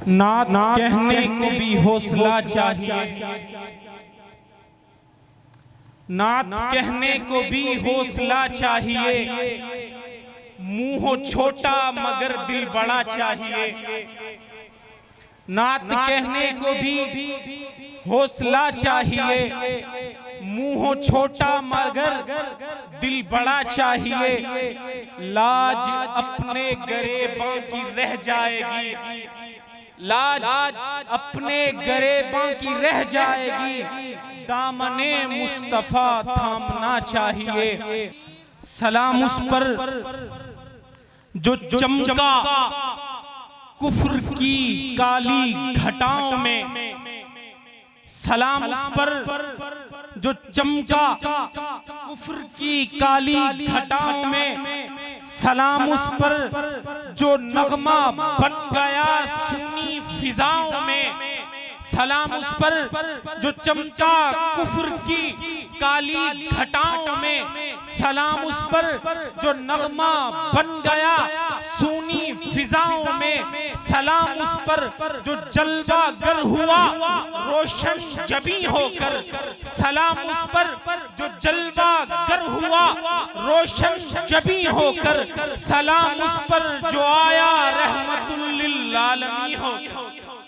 नात कहने को भी हौसला चाहिए, नात कहने को भी हौसला चाहिए। मुंह छोटा मगर दिल बड़ा चाहिए। नात कहने को भी हौसला चाहिए, मुंह छोटा मगर दिल बड़ा चाहिए। लाज अपने गरेबां की रह जाएगी, लाज अपने गरेबां की रह जाएगी। दामने मुस्तफा थामना चाहिए। सलाम उस पर जो चमका कुफ्र की काली घटाओं में, सलाम उस पर जो चमका कुफ्र की काली घटाओं में। सलाम उस पर जो नगमा बन गया सुन्नी फिजाओं में। सलाम उस पर जो चमका कुफ्र की काली घटाओं में। सलाम उस पर जो नगमा बन गया सुनी फिजाओं में। सलाम उस पर जो जलवा गर हुआ रोशन जबी होकर। सलाम उस पर जो जलवा गर हुआ रोशन जबी होकर। सलाम उस पर जो आया रहमतुल लिल आलमीन होकर।